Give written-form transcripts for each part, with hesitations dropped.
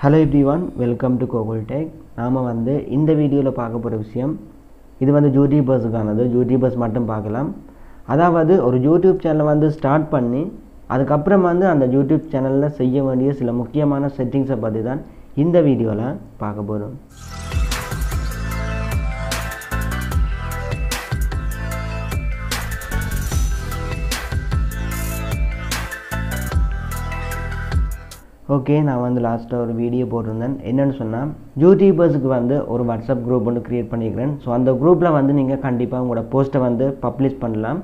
Hello everyone, welcome to Kokul Tech. நாம வந்து இந்த வீடியோல பார்க்க போற விஷயம் இது வந்து யூடியூபர்ஸ்க்கானது. யூடியூபர்ஸ் மட்டும் பார்க்கலாம். அதாவது ஒரு யூடியூப் சேனல் வந்து ஸ்டார்ட் பண்ணி அதுக்கு அப்புறம் வந்து அந்த யூடியூப் சேனல்ல செய்ய வேண்டிய சில முக்கியமான செட்டிங்ஸை பத்தி தான் இந்த வீடியோல பார்க்க போறோம். ஓகே, நான் வந்து லாஸ்ட்டாக ஒரு வீடியோ போட்டிருந்தேன். என்னென்னு சொன்னால், யூடியூபர்ஸுக்கு வந்து ஒரு வாட்ஸ்அப் குரூப் ஒன்று க்ரியேட் பண்ணிக்கிறேன். ஸோ அந்த குரூப்பில் வந்து நீங்கள் கண்டிப்பாக உங்களோட போஸ்ட்டை வந்து பப்ளிஷ் பண்ணலாம்.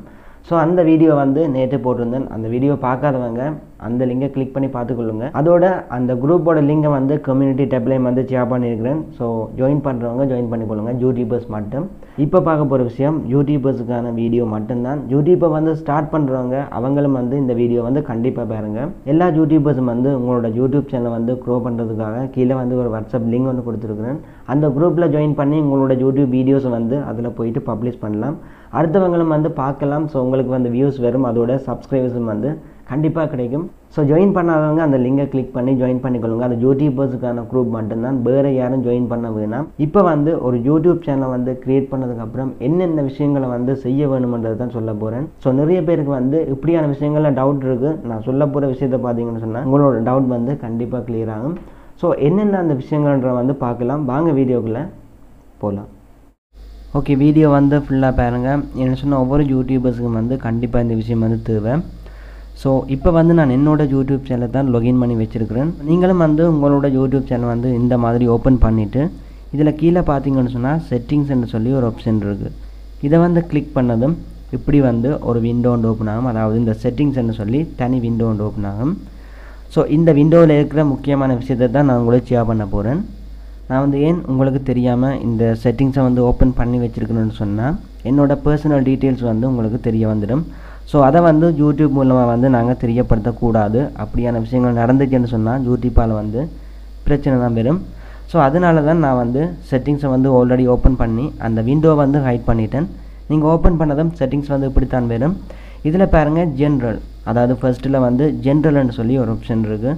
ஸோ அந்த வீடியோ வந்து நேற்று போட்டிருந்தேன். அந்த வீடியோ பார்க்காதவங்க அந்த லிங்கை கிளிக் பண்ணி பார்த்துக்கொள்ளுங்க. அதோட அந்த குரூப்போட லிங்கை வந்து கம்யூனிட்டி டேப்லையும் வந்து ஷேர் பண்ணியிருக்கிறேன். ஸோ ஜாயின் பண்ணுறவங்க ஜாயின் பண்ணிக்கொள்ளுங்க, யூடியூபர்ஸ் மட்டும். இப்போ பார்க்க போகிற விஷயம் யூடியூபர்ஸுக்கான வீடியோ மட்டும்தான். யூடியூப்பை வந்து ஸ்டார்ட் பண்ணுறவங்க அவங்களும் வந்து இந்த வீடியோ வந்து கண்டிப்பாக பாருங்கள். எல்லா யூடியூபர்ஸும் வந்து உங்களோட யூடியூப் சேனலை வந்து க்ரோ பண்ணுறதுக்காக கீழே வந்து ஒரு வாட்ஸ்அப் லிங்க் வந்து கொடுத்துருக்குறேன். அந்த குரூப்பில் ஜாயின் பண்ணி உங்களோட யூடியூப் வீடியோஸை வந்து அதில் போயிட்டு பப்ளிஷ் பண்ணலாம். அடுத்தவங்களும் வந்து பார்க்கலாம். ஸோ உங்களுக்கு வந்து வியூஸ் வரும், அதோட சப்ஸ்கிரைபர்ஸும் வந்து கண்டிப்பாக கிடைக்கும். ஸோ ஜாயின் பண்ணாதவங்க அந்த லிங்கை கிளிக் பண்ணி ஜாயின் பண்ணிக்கொள்ளுங்க. அது யூடியூபர்ஸுக்கான குரூப் மட்டும்தான், வேறு யாரும் ஜாயின் பண்ண வேணாம். இப்போ வந்து ஒரு யூடியூப் சேனலை வந்து க்ரியேட் பண்ணதுக்கப்புறம் என்னென்ன விஷயங்களை வந்து செய்ய வேணுமென்றது தான் சொல்ல போகிறேன். ஸோ நிறைய பேருக்கு வந்து இப்படியான விஷயங்களில் டவுட் இருக்குது. நான் சொல்ல போகிற விஷயத்தை பார்த்தீங்கன்னு சொன்னால் உங்களோட டவுட் வந்து கண்டிப்பாக கிளியர் ஆகும். ஸோ என்னென்ன அந்த விஷயங்கள்ன்ற வந்து பார்க்கலாம். வாங்க வீடியோக்குள்ளே போகலாம். ஓகே, வீடியோ வந்து ஃபுல்லாக பாருங்கள். என்ன சொன்னால் ஒவ்வொரு யூடியூபர்ஸுக்கும் வந்து கண்டிப்பாக இந்த விஷயம் வந்து தேவை. ஸோ இப்போ வந்து நான் என்னோடய யூடியூப் சேனலை தான் லாகின் பண்ணி வச்சுருக்கிறேன். நீங்களும் வந்து உங்களோட யூடியூப் சேனல் வந்து இந்த மாதிரி ஓப்பன் பண்ணிவிட்டு இதில் கீழே பார்த்தீங்கன்னு சொன்னால் செட்டிங்ஸ்ன்னு சொல்லி ஒரு ஆப்ஷன் இருக்குது. இதை வந்து கிளிக் பண்ணதும் இப்படி வந்து ஒரு விண்டோ ஒன்று ஓப்பன் ஆகும். அதாவது இந்த செட்டிங்ஸ்ன்னு சொல்லி தனி விண்டோ ஒன்று ஓப்பன் ஆகும். ஸோ இந்த விண்டோவில் இருக்கிற முக்கியமான விஷயத்தை தான் நான் உங்களுக்கு ஷேர் பண்ண போகிறேன். நான் வந்து ஏன் உங்களுக்கு தெரியாமல் இந்த செட்டிங்ஸை வந்து ஓப்பன் பண்ணி வச்சுருக்கணும்னு சொன்னால் என்னோடய பர்சனல் டீட்டெயில்ஸ் வந்து உங்களுக்கு தெரிய வந்துடும். ஸோ அதை வந்து யூடியூப் மூலமாக வந்து நாங்கள் தெரியப்படுத்தக்கூடாது. அப்படியான விஷயங்கள் நடந்துச்சுன்னு சொன்னால் யூடியூப்பால் வந்து பிரச்சனை தான் வரும். ஸோ அதனால தான் நான் வந்து செட்டிங்ஸை வந்து ஆல்ரெடி ஓப்பன் பண்ணி அந்த விண்டோவை வந்து ஹைட் பண்ணிட்டேன். நீங்கள் ஓப்பன் பண்ணதும் செட்டிங்ஸ் வந்து இப்படித்தான் வரும். இதில் பாருங்கள் ஜென்ரல், அதாவது ஃபர்ஸ்ட்டில் வந்து ஜென்ரல்னு சொல்லி ஒரு ஆப்ஷன் இருக்குது.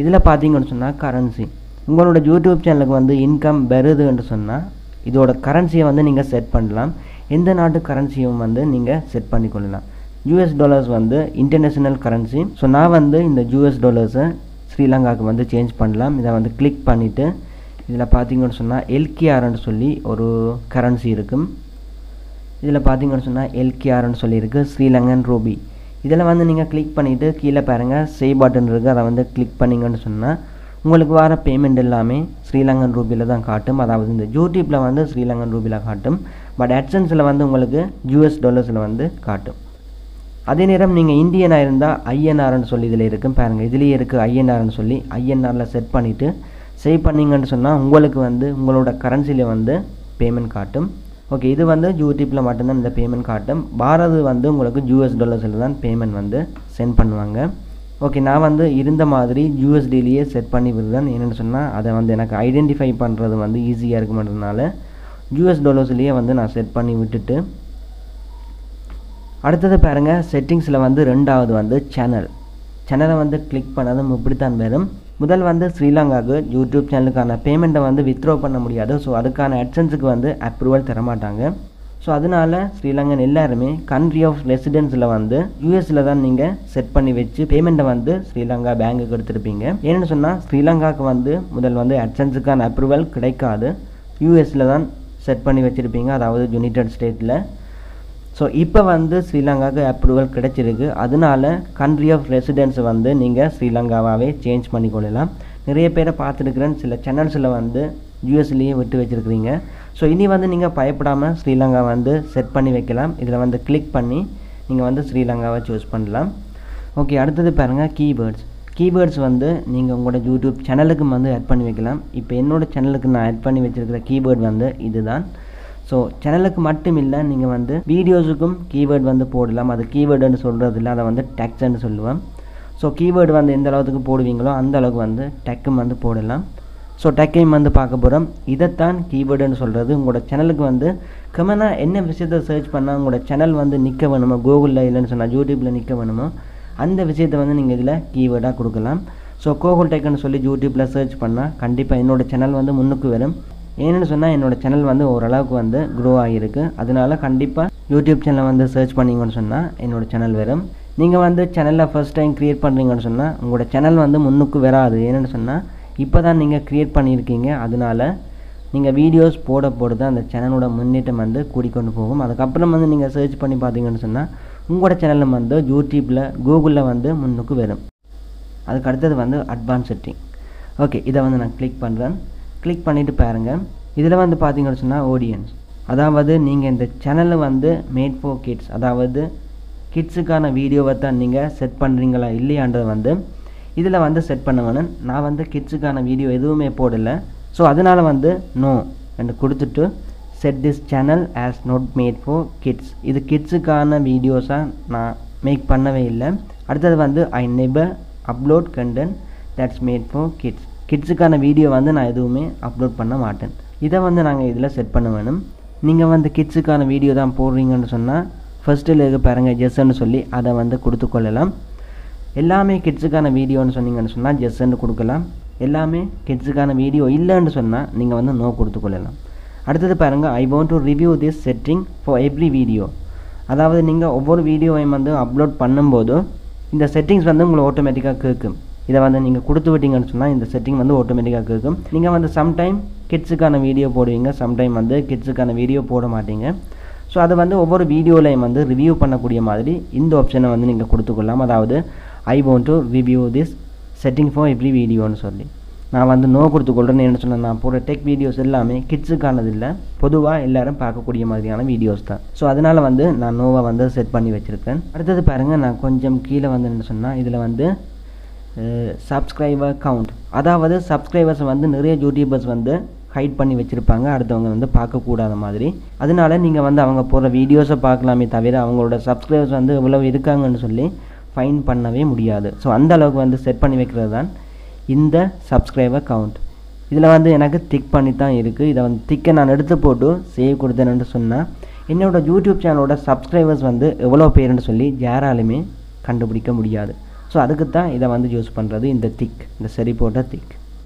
இதில் பார்த்தீங்கன்னு சொன்னால் கரன்சி, உங்களோட யூடியூப் சேனலுக்கு வந்து இன்கம் வருதுன்னு சொன்னால் இதோட கரன்சியை வந்து நீங்கள் செட் பண்ணலாம். எந்த நாட்டு கரன்சியும் வந்து நீங்கள் செட் பண்ணிக்கொள்ளலாம். யூஎஸ் டாலர்ஸ் வந்து இன்டர்நேஷ்னல் கரன்சி. ஸோ நான் வந்து இந்த யூஎஸ் டாலர்ஸை ஸ்ரீலங்காவுக்கு வந்து சேஞ்ச் பண்ணலாம். இதை வந்து கிளிக் பண்ணிவிட்டு இதில் பார்த்தீங்கன்னு சொன்னால் எல்கேஆர்னு சொல்லி ஒரு கரன்சி இருக்கும். இதில் பார்த்தீங்கன்னு சொன்னால் எல்கேஆர்னு சொல்லியிருக்கு, ஸ்ரீலங்கன் ரூபி. இதில் வந்து நீங்கள் கிளிக் பண்ணிவிட்டு கீழே பாருங்கள் சேவ் பட்டன் இருக்குது. அதை வந்து கிளிக் பண்ணிங்கன்னு சொன்னால் உங்களுக்கு வர பேமெண்ட் எல்லாமே ஸ்ரீலங்கன் ரூபியில் தான் காட்டும். அதாவது இந்த யூடியூப்பில் வந்து ஸ்ரீலங்கன் ரூபியில் காட்டும், பட் AdSenseல வந்து உங்களுக்கு யூஎஸ் டாலர்ஸில் வந்து காட்டும். அதே நேரம் நீங்கள் இந்தியனாக இருந்தால் ஐஎன்ஆர்னு சொல்லி இதில் இருக்கும் பாருங்கள். இதுலேயே இருக்குது ஐஎன்ஆர்னு சொல்லி. ஐஎன்ஆரில் செட் பண்ணிவிட்டு சேவ் பண்ணிங்கன்னு சொன்னால் உங்களுக்கு வந்து உங்களோட கரன்சியில் வந்து பேமெண்ட் காட்டும். ஓகே, இது வந்து யூடியூப்பில் மட்டும்தான் இந்த பேமெண்ட் காட்டும். பாரது வந்து உங்களுக்கு யூஎஸ் டாலர்ஸில் தான் பேமெண்ட் வந்து சென்ட் பண்ணுவாங்க. ஓகே, நான் வந்து இருந்த மாதிரி யூஎஸ்டிலேயே செட் பண்ணி விடுறேன். என்னென்னு சொன்னால் அதை வந்து எனக்கு ஐடென்டிஃபை பண்ணுறது வந்து ஈஸியாக இருக்குன்றதுனால யூஎஸ் டாலர்ஸ்லேயே வந்து நான் செட் பண்ணி விட்டுட்டு அடுத்தது பாருங்கள் செட்டிங்ஸில் வந்து ரெண்டாவது வந்து சேனலை வந்து கிளிக் பண்ணதும் இப்படித்தான் வரும். முதல் வந்து ஸ்ரீலங்காவுக்கு யூடியூப் சேனலுக்கான பேமெண்ட்டை வந்து வித்ட்ரா பண்ண முடியாது. ஸோ அதுக்கான AdSenseக்கு வந்து அப்ரூவல் தரமாட்டாங்க. ஸோ அதனால் ஸ்ரீலங்கன் எல்லாருமே கண்ட்ரி ஆஃப் ரெசிடென்ஸில் வந்து யூஎஸில் தான் நீங்கள் செட் பண்ணி வச்சு பேமெண்ட்டை வந்து ஸ்ரீலங்கா பேங்குக்கு எடுத்துருப்பீங்க. ஏன்னு சொன்னால் ஸ்ரீலங்காவுக்கு வந்து முதல் வந்து AdSenseக்கான அப்ரூவல் கிடைக்காது, யூஎஸில் தான் செட் பண்ணி வச்சுருப்பீங்க, அதாவது யுனைடெட் ஸ்டேட்டில். ஸோ இப்போ வந்து ஸ்ரீலங்காவுக்கு அப்ரூவல் கிடைச்சிருக்கு. அதனால கண்ட்ரி ஆஃப் ரெசிடென்ஸ் வந்து நீங்கள் ஸ்ரீலங்காவாகவே சேஞ்ச் பண்ணிக்கொள்ளலாம். நிறைய பேரை பார்த்துருக்குறேன், சில சேனல்ஸில் வந்து யூஎஸ்லேயே விட்டு வச்சுருக்கிறீங்க. ஸோ இனி வந்து நீங்கள் பயப்படாமல் ஸ்ரீலங்கா வந்து செட் பண்ணி வைக்கலாம். இதில் வந்து கிளிக் பண்ணி நீங்கள் வந்து ஸ்ரீலங்காவை சூஸ் பண்ணலாம். ஓகே, அடுத்தது பாருங்கள் கீவேர்ட்ஸ் வந்து நீங்கள் உங்களோட யூடியூப் சேனலுக்கு வந்து ஆட் பண்ணி வைக்கலாம். இப்போ என்னோடய சேனலுக்கு நான் ஆட் பண்ணி வச்சுருக்கிற கீவேர்ட் வந்து இதுதான். ஸோ சேனலுக்கு மட்டும் இல்லை, நீங்கள் வந்து வீடியோஸுக்கும் கீவேர்ட் வந்து போடலாம். அது கீவேர்டுன்னு சொல்கிறது இல்லை, அதை வந்து டெக்ஸ்ட்னு சொல்லுவேன். ஸோ கீவேர்டு வந்து எந்த அளவுக்கு போடுவீங்களோ அந்த அளவுக்கு வந்து டெக்கும் வந்து போடலாம். ஸோ டெக்கையும் வந்து பார்க்க போகிறோம். இதைத்தான் கீவேர்டுன்னு சொல்கிறது. உங்களோட சேனலுக்கு வந்து கமெண்டாக என்ன விஷயத்தை சர்ச் பண்ணால் உங்களோட சேனல் வந்து நிற்க வேணுமோ, கூகுளில் இல்லைன்னு சொன்னால் யூடியூப்பில் நிற்க வேணுமோ அந்த விஷயத்தை வந்து நீங்கள் இதில் கீவேர்டாக கொடுக்கலாம். ஸோ கோகுல் டெக்னு சொல்லி யூடியூப்பில் சர்ச் பண்ணால் கண்டிப்பாக என்னோடய சேனல் வந்து முன்னுக்கு வரும். ஏன்னு சொன்னால் என்னோடய சேனல் வந்து ஓரளவுக்கு வந்து க்ரோ ஆகியிருக்கு. அதனால கண்டிப்பாக யூடியூப் சேனலை வந்து சர்ச் பண்ணிங்கன்னு சொன்னால் என்னோடய சேனல் வரும். நீங்கள் வந்து சேனலில் ஃபஸ்ட் டைம் க்ரியேட் பண்ணுறீங்கன்னு சொன்னால் உங்களோட சேனல் வந்து முன்னுக்கு வராது. ஏன்னு சொன்னால் இப்போ தான் நீங்கள் க்ரியேட் பண்ணியிருக்கீங்க. அதனால நீங்கள் வீடியோஸ் போட தான் அந்த சேனலோட முன்னேற்றம் வந்து கூடிக்கொண்டு போகும். அதுக்கப்புறம் வந்து நீங்கள் சர்ச் பண்ணி பார்த்தீங்கன்னு சொன்னால் உங்களோட சேனலில் வந்து யூடியூப்பில் கூகுளில் வந்து முன்னுக்கு வரும். அதுக்கு அடுத்தது வந்து அட்வான்ஸ் செட்டிங். ஓகே, இதை வந்து நான் கிளிக் பண்ணுறேன். கிளிக் பண்ணிவிட்டு பாருங்கள். இதில் வந்து பார்த்தீங்கன்னு சொன்னால் ஆடியன்ஸ், அதாவது நீங்கள் இந்த சேனலில் வந்து மேட் ஃபார் கிட்ஸ், அதாவது கிட்ஸுக்கான வீடியோவை தான் நீங்கள் செட் பண்ணுறீங்களா இல்லையான்றது வந்து இதில் வந்து செட் பண்ண வேணும். நான் வந்து கிட்ஸுக்கான வீடியோ எதுவுமே போடலை. ஸோ அதனால் வந்து நோ என்று கொடுத்துட்டு set this channel as not made for kids, இது கிட்ஸுக்கான வீடியோஸாக நான் மேக் பண்ணவே இல்லை. அடுத்தது வந்து I never upload content that's made for kids, கிட்ஸுக்கான வீடியோ வந்து நான் எதுவுமே அப்லோட் பண்ண மாட்டேன். இதை வந்து நாங்கள் இதில் செட் பண்ண வேணும். நீங்கள் வந்து கிட்ஸுக்கான வீடியோ தான் போடுறீங்கன்னு சொன்னால் ஃபஸ்ட்டில் இருக்க பாருங்கள் ஜெஸ்ன்னு சொல்லி அதை வந்து கொடுத்துக்கொள்ளலாம். எல்லாமே கிட்ஸுக்கான வீடியோன்னு சொன்னீங்கன்னு சொன்னால் ஜெஸ்ன்னு கொடுக்கலாம். எல்லாமே கிட்ஸுக்கான வீடியோ இல்லைன்னு சொன்னால் நீங்கள் வந்து நோ கொடுத்துக்கொள்ளலாம். அடுத்தது பாருங்கள், I want to review this setting for every video, அதாவது நீங்கள் ஒவ்வொரு வீடியோவையும் வந்து அப்லோட் பண்ணும்போது இந்த செட்டிங்ஸ் வந்து உங்களை ஆட்டோமேட்டிக்காக கேட்கும். இதை வந்து நீங்கள் கொடுத்து விட்டீங்கன்னு சொன்னால் இந்த செட்டிங் வந்து ஆட்டோமேட்டிக்காக கேட்கும். நீங்கள் வந்து சம்டைம் கிட்ஸுக்கான வீடியோ போடுவீங்க, சம்டைம் வந்து கிட்ஸுக்கான வீடியோ போட மாட்டீங்க. ஸோ அது வந்து ஒவ்வொரு வீடியோலையும் வந்து ரிவ்யூ பண்ணக்கூடிய மாதிரி இந்த ஆப்ஷனை வந்து நீங்கள் கொடுத்துக்கொள்ளலாம். அதாவது I want to review this setting for every வீடியோன்னு சொல்லி நான் வந்து நோ கொடுத்துக்கொள்கிறேன்னு என்ன சொன்னால் நான் போடுற டெக் வீடியோஸ் எல்லாமே கிட்ஸுக்கானது இல்லை, பொதுவாக எல்லோரும் பார்க்கக்கூடிய மாதிரியான வீடியோஸ் தான். ஸோ அதனால் வந்து நான் நோவை வந்து செட் பண்ணி வச்சுருக்கேன். அடுத்தது பாருங்கள், நான் கொஞ்சம் கீழே வந்து என்ன சொன்னால் இதில் வந்து சப்ஸ்கிரைபர் கவுண்ட், அதாவது சப்ஸ்கிரைபர்ஸ் வந்து நிறைய யூடியூபர்ஸ் வந்து ஹைட் பண்ணி வச்சுருப்பாங்க, அடுத்தவங்க வந்து பார்க்கக்கூடாத மாதிரி. அதனால நீங்கள் வந்து அவங்க போடுற வீடியோஸை பார்க்கலாமே தவிர அவங்களோட சப்ஸ்கிரைபர்ஸ் வந்து எவ்வளவு இருக்காங்கன்னு சொல்லி ஃபைன் பண்ணவே முடியாது. ஸோ அந்த அளவுக்கு வந்து செட் பண்ணி வைக்கிறது தான் இந்த சப்ஸ்கிரைபர் கவுண்ட். இதில் வந்து எனக்கு திக் பண்ணி தான் இருக்குது. இதை வந்து திக்கை நான் எடுத்து போட்டு சேவ் கொடுத்தேன்னு சொன்னால் என்னோடய யூடியூப் சேனலோட சப்ஸ்கிரைபர்ஸ் வந்து எவ்வளோ பேருன்னு சொல்லி யாராலுமே கண்டுபிடிக்க முடியாது. ஸோ அதுக்கு தான் இதை வந்து யூஸ் பண்ணுறது, இந்த திக், இந்த சரி போட்ட திக்.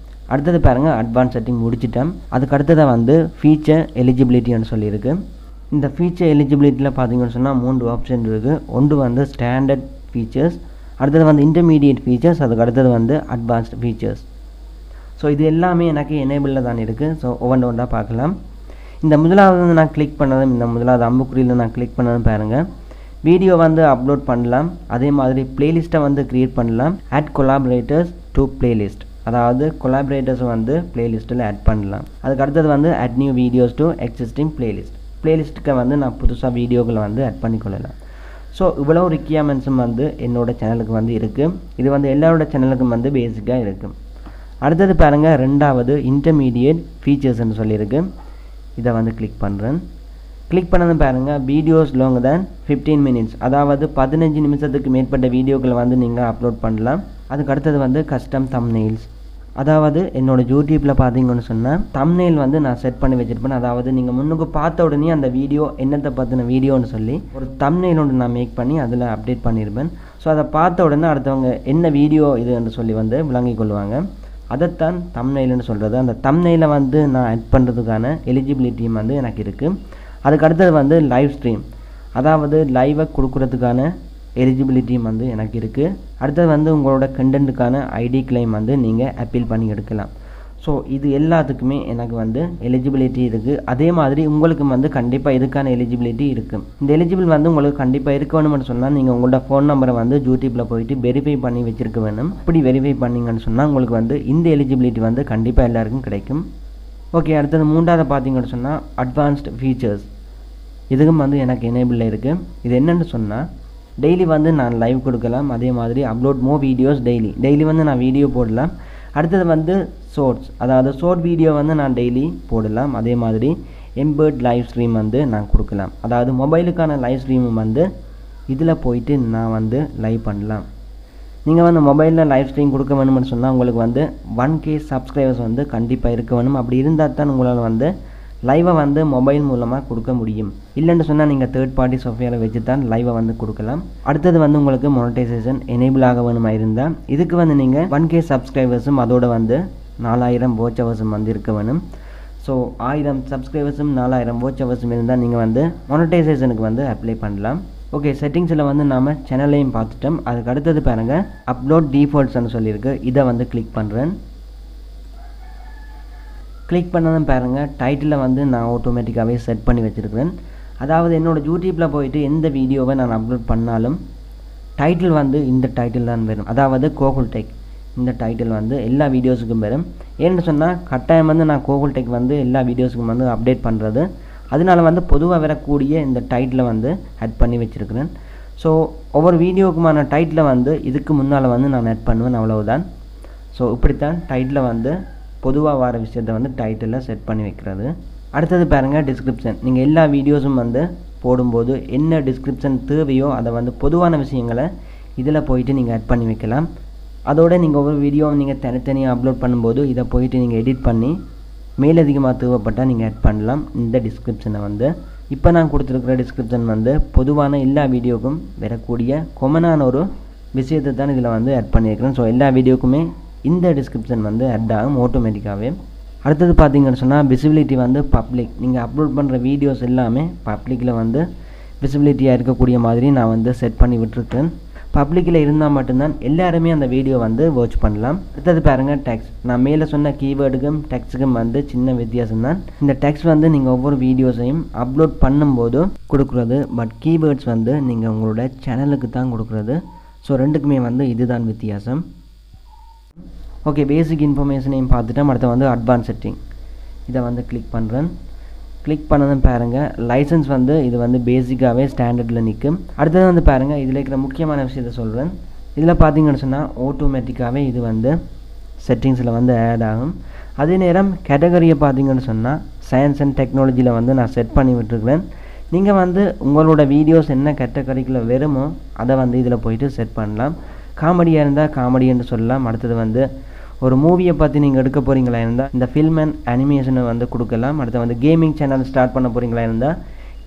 அடுத்தது பாருங்கள், அட்வான்ஸ் செட்டிங் முடிச்சிட்டேன். அதுக்கு அடுத்ததாக வந்து ஃபீச்சர் எலிஜிபிலிட்டின்னு சொல்லியிருக்கு. இந்த ஃபீச்சர் எலிஜிபிலிட்டியில் பார்த்தீங்கன்னு சொன்னால் 3 ஆப்ஷன் இருக்குது. ஒன்று வந்து ஸ்டாண்டர்ட் ஃபீச்சர்ஸ், அடுத்தது வந்து இன்டர்மீடியேட் ஃபீச்சர்ஸ், அதுக்கு அடுத்தது வந்து அட்வான்ஸ்டு ஃபீச்சர்ஸ். ஸோ இது எல்லாமே எனக்கு எனேபிளில் தான் இருக்குது. ஸோ ஒவ்வொன்றா பார்க்கலாம். இந்த முதலாவது வந்து நான் கிளிக் பண்ணதும், இந்த முதலாவது அம்புக்குறியில் நான் கிளிக் பண்ணதும் பாருங்கள், வீடியோ வந்து அப்லோட் பண்ணலாம். அதே மாதிரி பிளேலிஸ்ட்டை வந்து க்ரியேட் பண்ணலாம். ஆட் கொலாபரேட்டர்ஸ் டு பிளேலிஸ்ட், அதாவது கொலாபரேட்டர்ஸ் வந்து பிளேலிஸ்ட்டில் ஆட் பண்ணலாம். அதுக்கு அடுத்தது வந்து add new videos to existing பிளேலிஸ்ட்டுக்கு வந்து நான் புதுசாக வீடியோக்களை வந்து ஆட் பண்ணிக்கொள்ளலாம். ஸோ இவ்வளோ ரிக்யர்மெண்ட்ஸும் வந்து என்னோடய சேனலுக்கு வந்து இருக்குது. இது வந்து எல்லாரோட சேனலுக்கும் வந்து பேசிக்காக இருக்குது. அடுத்தது பாருங்கள், ரெண்டாவது இன்டர்மீடியேட் ஃபீச்சர்ஸ்ன்னு சொல்லியிருக்கு. இதை வந்து கிளிக் பண்ணுறேன். கிளிக் பண்ணதும் பாருங்கள், வீடியோஸ் லாங் தேன் 15 மினிட்ஸ், அதாவது 15 நிமிஷத்துக்கு மேற்பட்ட வீடியோக்களை வந்து நீங்கள் அப்லோட் பண்ணலாம். அதுக்கு அடுத்தது வந்து கஸ்டம் தம்ப்நெயில்ஸ், அதாவது என்னோடய யூடியூப்பில் பார்த்தீங்கன்னு சொன்னால் தம்ப்நெயில் வந்து நான் செட் பண்ணி வச்சுருப்பேன். அதாவது நீங்கள் முன்னுக்கு பார்த்த உடனே அந்த வீடியோ என்னத்தை பற்றின வீடியோன்னு சொல்லி ஒரு தம்ப்நெயில் ஒன்று நான் மேக் பண்ணி அதில் அப்டேட் பண்ணியிருப்பேன். ஸோ அதை பார்த்த உடனே அடுத்தவங்க என்ன வீடியோ இதுன்னு சொல்லி வந்து விளங்கிக் கொள்வாங்க. அதைத்தான் தம்ப்நெயில்னு சொல்கிறது. அந்த தம்ப்நெயிலை வந்து நான் ஆட் பண்ணுறதுக்கான எலிஜிபிலிட்டியும் வந்து எனக்கு இருக்குது. அதுக்கு அடுத்தது வந்து லைவ் ஸ்ட்ரீம், அதாவது லைவை கொடுக்குறதுக்கான எலிஜிபிலிட்டியும் வந்து எனக்கு இருக்குது. அடுத்தது வந்து உங்களோட கண்டென்ட்டுக்கான ஐடி கிளைம் வந்து நீங்கள் அப்பீல் பண்ணி எடுக்கலாம். ஸோ இது எல்லாத்துக்குமே எனக்கு வந்து எலிஜிபிலிட்டி இருக்குது. அதே மாதிரி உங்களுக்கும் வந்து கண்டிப்பாக இதுக்கான எலிஜிபிலிட்டி இருக்குது. இந்த எலிஜிபிள் வந்து உங்களுக்கு கண்டிப்பாக இருக்க வேணும்னு சொன்னால் நீங்கள் உங்களோட ஃபோன் நம்பரை வந்து யூடியூப்பில் போயிட்டு வெரிஃபை பண்ணி வச்சுருக்க வேணும். இப்படி வெரிஃபை பண்ணிங்கன்னு சொன்னால் உங்களுக்கு வந்து இந்த எலிஜிபிலிட்டி வந்து கண்டிப்பாக எல்லாருக்கும் கிடைக்கும். ஓகே, அடுத்தது மூன்றாவது பார்த்தீங்கன்னு சொன்னால் அட்வான்ஸ்டு ஃபீச்சர்ஸ், இதுக்கும் வந்து எனக்கு எனேபிளில் இருக்குது. இது என்னென்னு சொன்னால் டெய்லி வந்து நான் லைவ் கொடுக்கலாம். அதே மாதிரி அப்லோட் மோ வீடியோஸ் டெய்லி வந்து நான் வீடியோ போடலாம். அடுத்தது வந்து ஷார்ட்ஸ், அதாவது ஷார்ட் வீடியோ வந்து நான் டெய்லி போடலாம். அதே மாதிரி எம்பர்ட் லைவ் ஸ்ட்ரீம் வந்து நான் கொடுக்கலாம். அதாவது மொபைலுக்கான லைவ் ஸ்ட்ரீமும் வந்து இதில் போயிட்டு நான் வந்து லைவ் பண்ணலாம். நீங்கள் வந்து மொபைலில் லைவ் ஸ்ட்ரீம் கொடுக்க வேணும்னு சொன்னால் உங்களுக்கு வந்து 1K சப்ஸ்கிரைபர்ஸ் வந்து கண்டிப்பாக இருக்க வேணும். அப்படி இருந்தால் தான் உங்களால் வந்து லைவை வந்து மொபைல் மூலமாக கொடுக்க முடியும். இல்லைன்னு சொன்னால் நீங்கள் தேர்ட் பார்ட்டி சாஃப்ட்வேரை வச்சு தான் லைவை வந்து கொடுக்கலாம். அடுத்தது வந்து உங்களுக்கு மோனடைசேஷன் எனேபிள் ஆக வேணுமா இருந்தால் இதுக்கு வந்து நீங்கள் 1K சப்ஸ்கிரைபர்ஸும் அதோட வந்து 4000 வாட்ச் ஹவர்ஸும் வந்து இருக்க வேணும். ஸோ 1000 சப்ஸ்கிரைபர்ஸும் 4000 வாட்ச் ஹவர்ஸும் இருந்தால் நீங்கள் வந்து மோனடைசேஷனுக்கு வந்து அப்ளை பண்ணலாம். ஓகே, செட்டிங்ஸில் வந்து நாம் சேனலையும் பார்த்துட்டோம். அதுக்கு அடுத்தது பாருங்கள் அப்லோட் டிஃபால்ட்ஸ்னு சொல்லியிருக்கு. இதை வந்து கிளிக் பண்ணுறேன். கிளிக் பண்ணதும் பாருங்கள் டைட்டிலை வந்து நான் ஆட்டோமேட்டிக்காகவே செட் பண்ணி வச்சுருக்கிறேன். அதாவது என்னோடய யூடியூப்பில் போயிட்டு எந்த வீடியோவை நான் அப்லோட் பண்ணாலும் டைட்டில் வந்து இந்த டைட்டில் தான் வரும். அதாவது கோகுல் டெக் இந்த டைட்டில் வந்து எல்லா வீடியோஸுக்கும் வரும். ஏன்னு சொன்னால் கட்டாயம் வந்து நான் கோகுல் டெக் வந்து எல்லா வீடியோஸுக்கும் வந்து அப்டேட் பண்ணுறது. அதனால வந்து பொதுவாக வரக்கூடிய இந்த டைட்டிலை வந்து ஆட் பண்ணி வச்சுருக்கிறேன். ஸோ ஒவ்வொரு வீடியோக்குமான டைட்டிலை வந்து இதுக்கு முன்னால் வந்து நான் ஆட் பண்ணுவேன், அவ்வளவுதான். ஸோ இப்படித்தான் டைட்டில் வந்து பொதுவாக வர விஷயத்தை வந்து டைட்டிலில் செட் பண்ணி வைக்கிறது. அடுத்தது பாருங்கள் டிஸ்கிரிப்ஷன். நீங்கள் எல்லா வீடியோஸும் வந்து போடும்போது என்ன டிஸ்கிரிப்ஷன் தேவையோ அதை வந்து பொதுவான விஷயங்களை இதில் போயிட்டு நீங்கள் ஆட் பண்ணி வைக்கலாம். அதோடு நீங்கள் ஒவ்வொரு வீடியோவும் நீங்கள் தனித்தனியாக அப்லோட் பண்ணும்போது இதை போயிட்டு நீங்கள் எடிட் பண்ணி மேலதிகமாக தேவைப்பட்டால் நீங்கள் ஆட் பண்ணலாம் இந்த டிஸ்கிரிப்ஷனை வந்து. இப்போ நான் கொடுத்துருக்குற டிஸ்கிரிப்ஷன் வந்து பொதுவான எல்லா வீடியோக்கும் வரக்கூடிய கொமனான ஒரு விஷயத்தை தான் இதில் வந்து ஆட் பண்ணியிருக்கிறேன். ஸோ எல்லா வீடியோக்குமே இந்த டிஸ்கிரிப்ஷன் வந்து ஆட் ஆகும் ஆட்டோமேட்டிக்காகவே. அடுத்தது பார்த்தீங்கன்னு சொன்னால் விசிபிலிட்டி வந்து பப்ளிக். நீங்கள் அப்லோட் பண்ணுற வீடியோஸ் எல்லாமே பப்ளிக்கில் வந்து விசிபிலிட்டியாக இருக்கக்கூடிய மாதிரி நான் வந்து செட் பண்ணி விட்டுருக்கேன். பப்ளிக்கில் இருந்தால் மட்டும்தான் எல்லாருமே அந்த வீடியோ வந்து வாட்ச் பண்ணலாம். அடுத்தது பாருங்கள் டெக்ஸ்ட். நான் மேலே சொன்ன கீவேர்டுக்கும் டெக்ஸ்ட்டுக்கும் வந்து சின்ன வித்தியாசம் தான். இந்த டெக்ஸ்ட் வந்து நீங்கள் ஒவ்வொரு வீடியோஸையும் அப்லோட் பண்ணும்போது கொடுக்குறது, பட் கீவேர்ட்ஸ் வந்து நீங்கள் உங்களோட சேனலுக்கு தான் கொடுக்குறது. ஸோ ரெண்டுக்குமே வந்து இதுதான் வித்தியாசம். ஓகே, பேசிக் இன்ஃபர்மேஷனையும் பார்த்துட்டோம். அடுத்து வந்து அட்வான்ஸ் செட்டிங். இதை வந்து கிளிக் பண்ணுறேன். கிளிக் பண்ணதும் பாருங்கள் லைசன்ஸ் வந்து இது வந்து பேசிக்காகவே ஸ்டாண்டர்டில் நிற்கும். அடுத்தது வந்து பாருங்கள் இதில் இருக்கிற முக்கியமான விஷயத்தை சொல்கிறேன். இதில் பார்த்தீங்கன்னு சொன்னால் ஆட்டோமேட்டிக்காகவே இது வந்து செட்டிங்ஸில் வந்து ஆட் ஆகும். அதே நேரம் கேட்டகரியை பார்த்தீங்கன்னு சொன்னால் சயின்ஸ் அண்ட் டெக்னாலஜியில் வந்து நான் செட் பண்ணி விட்டுருக்கிறேன். நீங்கள் வந்து உங்களோட வீடியோஸ் என்ன கேட்டகரிக்குள்ளே வருமோ அதை வந்து இதில் போயிட்டு செட் பண்ணலாம். காமெடியாக இருந்தால் காமெடின்னு சொல்லலாம். அடுத்தது வந்து ஒரு மூவியை பற்றி நீங்கள் எடுக்க போகிறீங்களா இருந்தால் இந்த ஃபில்ம் அண்ட் அனிமேஷனை வந்து கொடுக்கலாம். அடுத்து வந்து கேமிங் சேனல் ஸ்டார்ட் பண்ண போகிறீங்களா இருந்தால்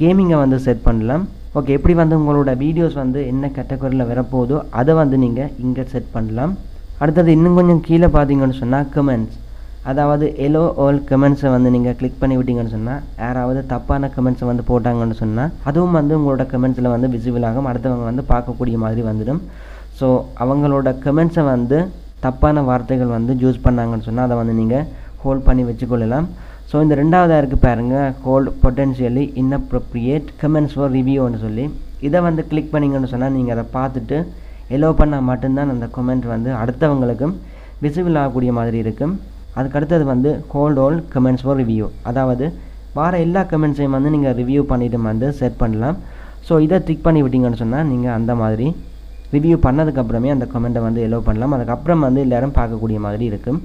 கேமிங்கை வந்து செட் பண்ணலாம். ஓகே, எப்படி வந்து உங்களோட வீடியோஸ் வந்து என்ன கேட்டகரியில் வரப்போதோ அதை வந்து நீங்கள் இங்கே செட் பண்ணலாம். அடுத்தது இன்னும் கொஞ்சம் கீழே பார்த்தீங்கன்னு சொன்னால் கமெண்ட்ஸ். அதாவது எலோ ஆல் கமெண்ட்ஸை வந்து நீங்கள் கிளிக் பண்ணி விட்டீங்கன்னு சொன்னால் யாராவது தப்பான கமெண்ட்ஸை வந்து போட்டாங்கன்னு சொன்னால் அதுவும் வந்து உங்களோட கமெண்ட்ஸில் வந்து விசிபிள் ஆகும். அடுத்தவங்க வந்து பார்க்கக்கூடிய மாதிரி வந்துடும். ஸோ அவங்களோட கமெண்ட்ஸை வந்து தப்பான வார்த்தைகள் வந்து யூஸ் பண்ணாங்கன்னு சொன்னால் அதை வந்து நீங்கள் ஹோல்ட் பண்ணி வச்சுக்கொள்ளலாம். ஸோ இந்த ரெண்டாவதாக இருக்குது பாருங்கள் hold potentially inappropriate comments for ரிவ்யூன்னு சொல்லி. இதை வந்து கிளிக் பண்ணிங்கன்னு சொன்னால் நீங்கள் அதை பார்த்துட்டு எலோ பண்ணால் மட்டும்தான் அந்த கமெண்ட் வந்து அடுத்தவங்களுக்கும் விசிபிள் ஆகக்கூடிய மாதிரி இருக்கும். அதுக்கடுத்தது வந்து hold all comments for review. அதாவது வார எல்லா கமெண்ட்ஸையும் வந்து நீங்கள் ரிவ்யூ பண்ணிவிட்டு வந்து செட் பண்ணலாம். ஸோ இதை டிக் பண்ணி விட்டீங்கன்னு சொன்னால் நீங்கள் அந்த மாதிரி ரிவ்யூ பண்ணதுக்கப்புறமே அந்த கமெண்ட்டை வந்து எலோ பண்ணலாம். அதுக்கப்புறம் வந்து எல்லோரும் பார்க்கக்கூடிய மாதிரி இருக்கும்.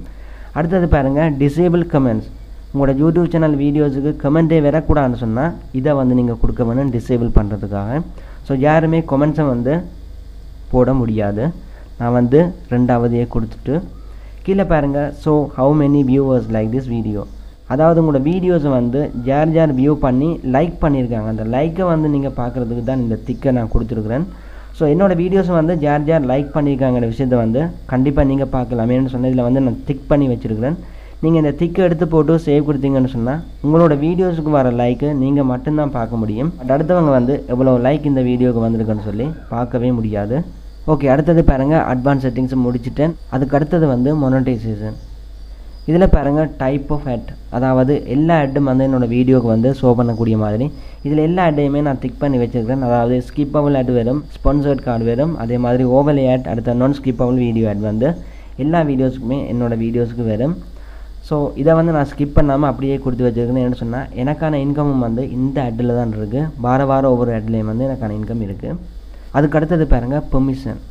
அடுத்தது பாருங்கள் டிசேபிள் கமெண்ட்ஸ். உங்களோட யூடியூப் சேனல் வீடியோஸுக்கு கமெண்ட்டே வரக்கூடாதுன்னு சொன்னால் இதை வந்து நீங்கள் கொடுக்க வேணும் டிசேபிள் பண்ணுறதுக்காக. ஸோ யாருமே கமெண்ட்ஸை வந்து போட முடியாது. நான் வந்து ரெண்டாவதையே கொடுத்துட்டு கீழே பாருங்கள் so how many viewers like this video. அதாவது உங்களோட வீடியோஸை வந்து யார் வியூ பண்ணி லைக் பண்ணியிருக்காங்க அந்த லைக்கை வந்து நீங்கள் பார்க்குறதுக்கு தான் இந்த திக்கை நான் கொடுத்துருக்குறேன். ஸோ என்னோடய வீடியோஸை வந்து யார் லைக் பண்ணியிருக்காங்கிற விஷயத்தை வந்து கண்டிப்பாக நீங்கள் பார்க்கலாமேன்னு சொன்ன இதில் வந்து நான் திக் பண்ணி வச்சுருக்கிறேன். நீங்கள் இந்த திக்கை எடுத்து போட்டு சேவ் கொடுத்தீங்கன்னு சொன்னால் உங்களோட வீடியோஸுக்கு வர லைக்கு நீங்கள் மட்டும்தான் பார்க்க முடியும். பட் அடுத்தவங்க வந்து எவ்வளோ லைக் இந்த வீடியோவுக்கு வந்திருக்குன்னு சொல்லி பார்க்கவே முடியாது. ஓகே, அடுத்தது பாருங்கள் அட்வான்ஸ் செட்டிங்ஸ் முடிச்சுட்டேன். அதுக்கு அடுத்தது வந்து மொனடைசேஷன். இதில் பாருங்கள் டைப் ஆஃப் ஆட். அதாவது எல்லா ஆட்டும் வந்து என்னோடய வீடியோவுக்கு வந்து ஷோ பண்ணக்கூடிய மாதிரி இதில் எல்லா ஆட்டையுமே நான் டிக் பண்ணி வச்சுருக்கிறேன். அதாவது ஸ்கிப்பபிள் ஆட் வரும், ஸ்பான்சர்ட் கார்டு வரும், அதே மாதிரி ஓவர்லே ஆட், அடுத்த நான் ஸ்கிப்பபிள் வீடியோ ஆட் வந்து எல்லா வீடியோஸுக்குமே என்னோடய வீடியோஸுக்கு வரும். ஸோ இதை வந்து நான் ஸ்கிப் பண்ணாமல் அப்படியே கொடுத்து வச்சுருக்கேன்னு என்ன சொன்னால் எனக்கான இன்கமும் வந்து இந்த ஆட்டில் தான் இருக்குது. வாரம் ஒவ்வொரு ஆட்லேயும் வந்து எனக்கான இன்கம் இருக்குது. அதுக்கு அடுத்தது பாருங்கள் பெர்மிஷன்.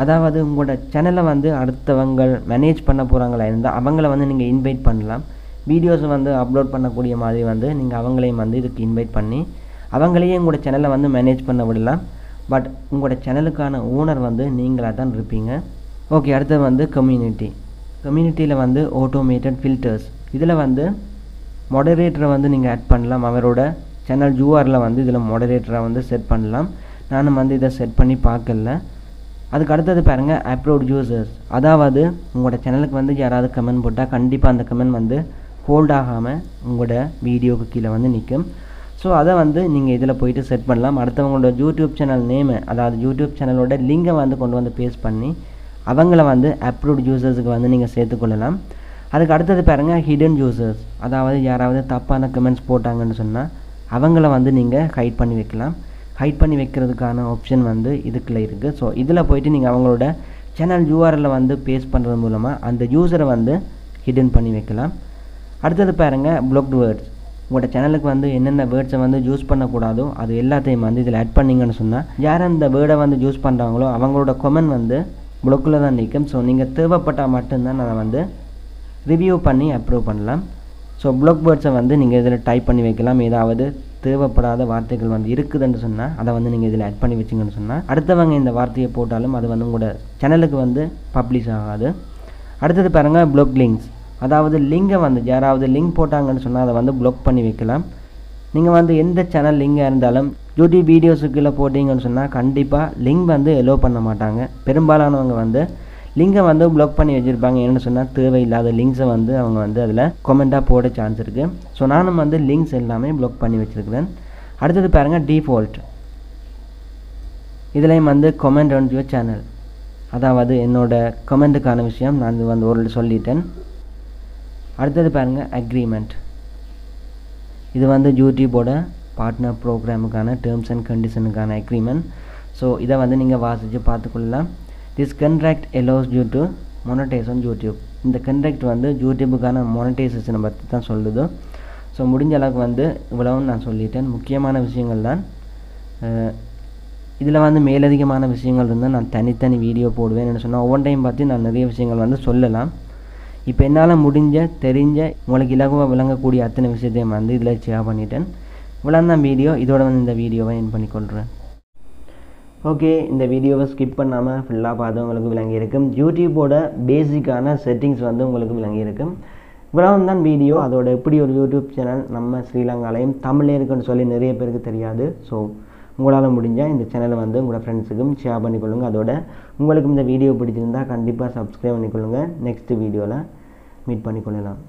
அதாவது உங்களோட சேனலை வந்து அடுத்தவங்க மேனேஜ் பண்ண போகிறாங்களா இருந்தால் அவங்கள வந்து நீங்கள் இன்வைட் பண்ணலாம். வீடியோஸை வந்து அப்லோட் பண்ணக்கூடிய மாதிரி வந்து நீங்கள் அவங்களையும் வந்து இதுக்கு இன்வைட் பண்ணி அவங்களையே உங்களோட சேனலை வந்து மேனேஜ் பண்ண விடலாம். பட் உங்களோட சேனலுக்கான ஓனர் வந்து நீங்களாக தான் இருப்பீங்க. ஓகே, அடுத்தது வந்து கம்யூனிட்டி. கம்யூனிட்டியில் வந்து ஆட்டோமேட்டட் ஃபில்டர்ஸ். இதில் வந்து மாடரேட்டரை வந்து நீங்கள் ஆட் பண்ணலாம். அவரோட சேனல் யூஆரில் வந்து இதில் மாடரேட்டரை வந்து செட் பண்ணலாம். நானும் வந்து இதை செட் பண்ணி பார்க்கல. அதுக்கு அடுத்தது பாருங்கள் அப்லோட் யூசர்ஸ். அதாவது உங்களோட சேனலுக்கு வந்து யாராவது கமெண்ட் போட்டால் கண்டிப்பாக அந்த கமெண்ட் வந்து ஹோல்ட் ஆகாமல் உங்களோட வீடியோவுக்கு கீழே வந்து நிற்கும். ஸோ அதை வந்து நீங்கள் இதில் போயிட்டு செட் பண்ணலாம். அடுத்தவங்களோட யூடியூப் சேனல் நேமு, அதாவது யூடியூப் சேனலோட லிங்கை வந்து கொண்டு வந்து பேஸ்ட் பண்ணி அவங்கள வந்து அப்லோட் யூசர்ஸுக்கு வந்து நீங்கள் சேர்த்துக்கொள்ளலாம். அதுக்கு அடுத்தது பாருங்கள் ஹிடன் யூசர்ஸ். அதாவது யாராவது தப்பான கமெண்ட்ஸ் போட்டாங்கன்னு சொன்னால் அவங்கள வந்து நீங்கள் ஹைட் பண்ணி வைக்கலாம். ஹைட் பண்ணி வைக்கிறதுக்கான ஆப்ஷன் வந்து இதுக்குள்ள இருக்குது. ஸோ இதில் போயிட்டு நீங்கள் அவங்களோட சேனல் யூஆரில் வந்து பேஸ்ட் பண்ணுறது மூலமாக அந்த யூசரை வந்து ஹிடன் பண்ணி வைக்கலாம். அடுத்தது பாருங்கள் ப்ளாக்டு வேர்ட்ஸ். உங்களோட சேனலுக்கு வந்து என்னென்ன வேர்ட்ஸை வந்து யூஸ் பண்ணக்கூடாதோ அது எல்லாத்தையும் வந்து இதில் ஆட் பண்ணிங்கன்னு சொன்னால் யார் அந்த வேர்டை வந்து யூஸ் பண்ணுறாங்களோ அவங்களோட கமெண்ட் வந்து ப்ளாக்கில் தான் நிற்கும். ஸோ நீங்கள் தேவைப்பட்டால் மட்டும்தான் அதை வந்து ரிவ்யூ பண்ணி அப்ரூவ் பண்ணலாம். ஸோ ப்ளாக் வேர்ட்ஸை வந்து நீங்கள் இதில் டைப் பண்ணி வைக்கலாம். ஏதாவது தேவைப்படாத வார்த்தைகள் வந்து இருக்குதுன்னு சொன்னால் அதை வந்து நீங்கள் இதில் ஆட் பண்ணி வச்சிங்கன்னு சொன்னால் அடுத்தவங்க இந்த வார்த்தையை போட்டாலும் அது வந்து உங்களோட சேனலுக்கு வந்து பப்ளிஷ் ஆகாது. அடுத்தது பாருங்கள் ப்ளாக் லிங்க்ஸ். அதாவது லிங்கை வந்து யாராவது லிங்க் போட்டாங்கன்னு சொன்னால் அதை வந்து ப்ளாக் பண்ணி வைக்கலாம். நீங்கள் வந்து எந்த சேனல் லிங்காக இருந்தாலும் யூடியூப் வீடியோஸுக்குள்ளே போட்டிங்கன்னு சொன்னால் கண்டிப்பாக லிங்க் வந்து எலோ பண்ண மாட்டாங்க. பெரும்பாலானவங்க வந்து லிங்கை வந்து ப்ளாக் பண்ணி வச்சுருப்பாங்க. என்னென்னு சொன்னால் தேவையில்லாத லிங்க்ஸை வந்து அவங்க வந்து அதில் கமெண்ட்டாக போட சான்ஸ் இருக்குது. ஸோ நானும் வந்து லிங்க்ஸ் எல்லாமே ப்ளாக் பண்ணி வச்சுருக்கிறேன். அடுத்தது பாருங்கள் டிஃபால்ட். இதுலேயும் வந்து கமெண்ட் ஆன் யுவர் சேனல். அதாவது என்னோடய கமெண்ட்டுக்கான விஷயம் நான் வந்து ஒரு சொல்லிட்டேன். அடுத்தது பாருங்கள் அக்ரிமெண்ட். இது வந்து யூடியூபோட பார்ட்னர் ப்ரோக்ராமுக்கான டேர்ம்ஸ் அண்ட் கண்டிஷனுக்கான அக்ரிமெண்ட். ஸோ இதை வந்து நீங்கள் வாசித்து பார்த்துக்கொள்ளலாம். This contract allows you to monetize on YouTube. இந்த கண்ட்ராக்ட் வந்து யூடியூபுக்கான மானிட்டைசேஷனை பற்றி தான் சொல்லுது. ஸோ முடிஞ்ச அளவுக்கு வந்து இவ்வளவும் நான் சொல்லிட்டேன். முக்கியமான விஷயங்கள் தான். இதில் வந்து மேலதிகமான விஷயங்கள் இருந்தால் நான் தனித்தனி வீடியோ போடுவேன். என்ன சொன்னால் ஒவ்வொரு டைம் பார்த்து நான் நிறைய விஷயங்கள் வந்து சொல்லலாம். இப்போ என்னால் தெரிஞ்ச உங்களுக்கு இலகுவாக விளங்கக்கூடிய அத்தனை விஷயத்தையும் வந்து இதில் ஷேர் பண்ணிட்டேன். இவ்வளோ தான் வீடியோ. இதோட வந்து இந்த வீடியோவை என் பண்ணிக்கொள்கிறேன். ஓகே, இந்த வீடியோவை ஸ்கிப் பண்ணாமல் ஃபுல்லாக பார்த்து உங்களுக்கு விளங்கியிருக்கும். யூடியூபோட பேசிக்கான செட்டிங்ஸ் வந்து உங்களுக்கு விளங்கியிருக்கும். இவ்வளோ தான் வீடியோ. அதோட எப்படி ஒரு யூடியூப் சேனல் நம்ம ஸ்ரீலங்காலையும் தமிழே இருக்குன்னு சொல்லி நிறைய பேருக்கு தெரியாது. ஸோ உங்களால் முடிஞ்சால் இந்த சேனலை வந்து உங்களோட ஃப்ரெண்ட்ஸுக்கும் ஷேர் பண்ணிக்கொள்ளுங்கள். அதோட உங்களுக்கு இந்த வீடியோ பிடிச்சிருந்தால் கண்டிப்பாக சப்ஸ்கிரைப் பண்ணிக்கொள்ளுங்கள். நெக்ஸ்ட் வீடியோவில் மீட் பண்ணிக்கொள்ளலாம்.